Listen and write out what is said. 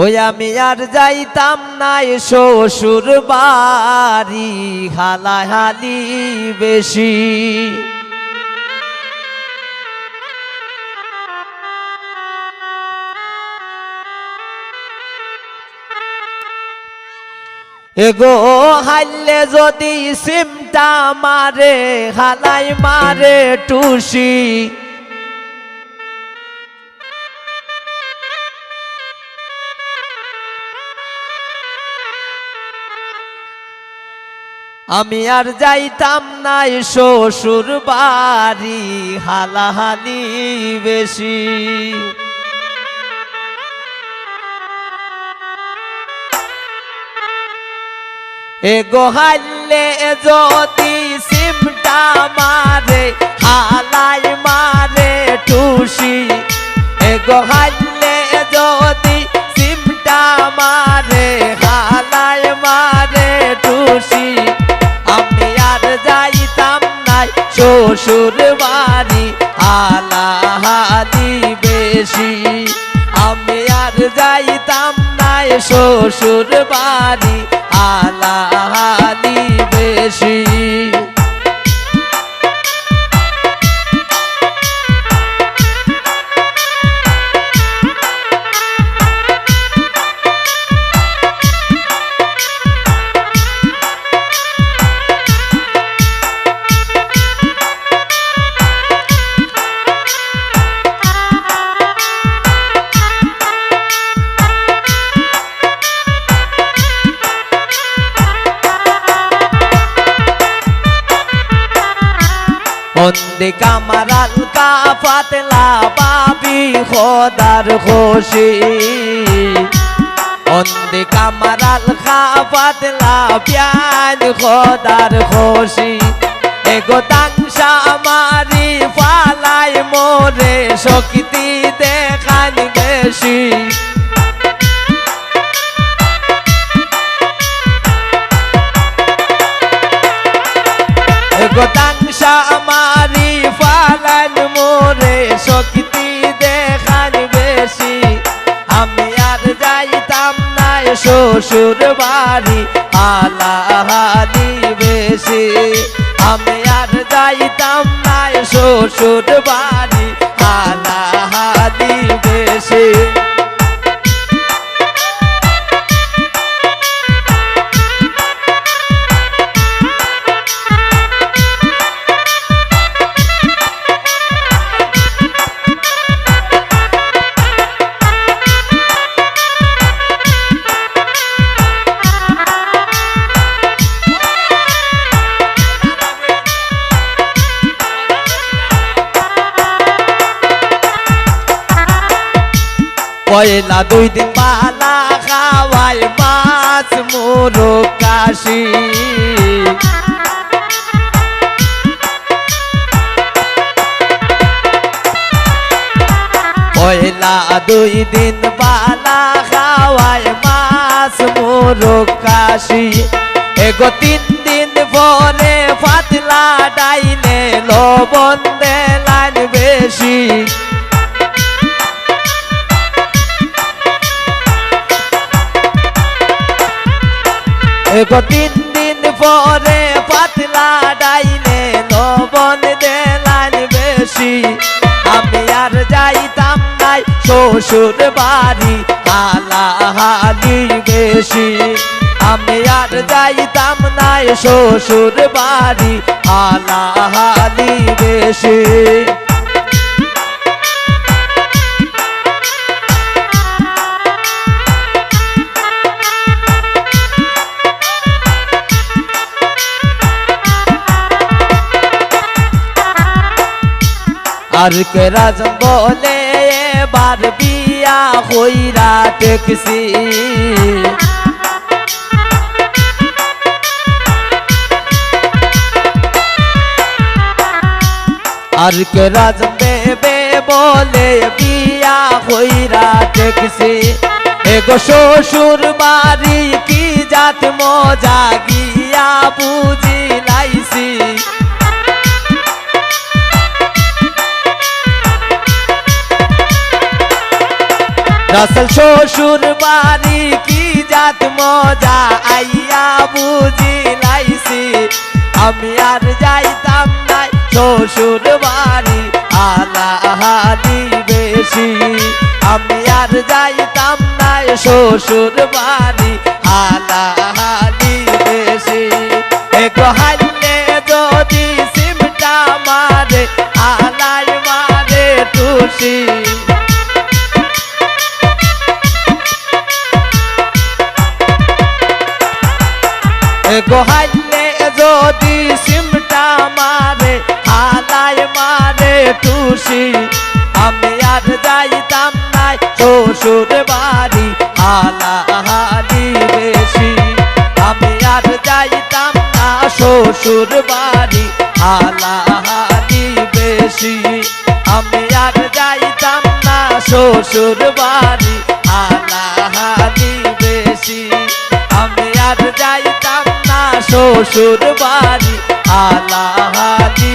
ওই আমি আর যাইতাম নাই শ্বশুর বাড়ি, হালাহালি বেশি। এগো হাইলে যদি সিমটা মারে, হালাই মারে টুসি। আমি আর যাইতাম নাই শ্বশুর বাড়ি, হালাহালি বেশি। এগো হাইলে যদি সিমটা মারে, হালাই মারে টুসি। এগো হাইলে যদি সিমটা মারে, হালাই মারে টুসি। আমি আর যাইতাম নাই শ্বশুর বাড়ি, হালাহালি বেশি। আমি আর যাইতাম নাই শ্বশুর বাড়ি, হালাহালি বেশি। বন্দে কামারাল কা ফাতলা বাবি খোদার খুশি। বন্দে কামারাল কা ফাতলা প্যান খোদার খুশি। এগো তাংশা মারি ফালাই মোরে, শক্তি দেখান বেশি। এগো তাংশা মারি ফালান মোরে, শক্তি দেখান বেশি। আমি আর যাইতাম নাই শ্বশুর বাড়ি, হালাহালি বেশি। আমি আর যাইতাম নাই শ্বশুর বাড়ি, হালাহালি বেশি। পয়লা 2 দিন পালা খাওয়াই মাছ মোরগ কাশি। পয়লা 2 দিন পালা খাওয়াই মাছ মোরগ কাশি। এগো 3 দিন পরে ফাতলা ডাইলে লবণ দেলান বেশি। এগো 3 দিন পরে পাতলা ডাইলে লবণ দেলান বেশি। আমি আর যাইতাম নাই শ্বশুর বাড়ি, হালাহালি বেশি। আমি আর যাইতাম নাই শ্বশুর বাড়ি, হালাহালি বেশি। আর কে রাজন বলে এবার বিয়া হইরা টেকসি। আর কে রাজন দেবে বলে বিয়া হইরা টেকসি। এগো শ্বশুর বাড়ি কি জাত মজা গিয়া বুঝি লাইছি। রাসেল শ্বশুর বাড়ি কি জাত মজা আইয়া বুঝিলাইছি আমি আর যাইতাম নাই শ্বশুর বাড়ি আলাহালি বেশি আমি আর যাইতাম নাই শ্বশুর বাড়ি আলাহালি বেশি এগো হাইলে যদি সিমটা মারে আলাই মারে টুসি গোহাইলে যদি সিমটা মারে হালাই মারে টুসি আমি আর যাইতাম নাই শ্বশুর বাড়ি হালাহালি বেশি আমি আর যাইতাম না শ্বশুর বাড়ি হালাহালি বেশি আমি আর যাইতাম না শ্বশুর বাড়ি হালাহালি বেশি আমি আর যাইতাম না শ্বশুর বাড়ি আলাহালি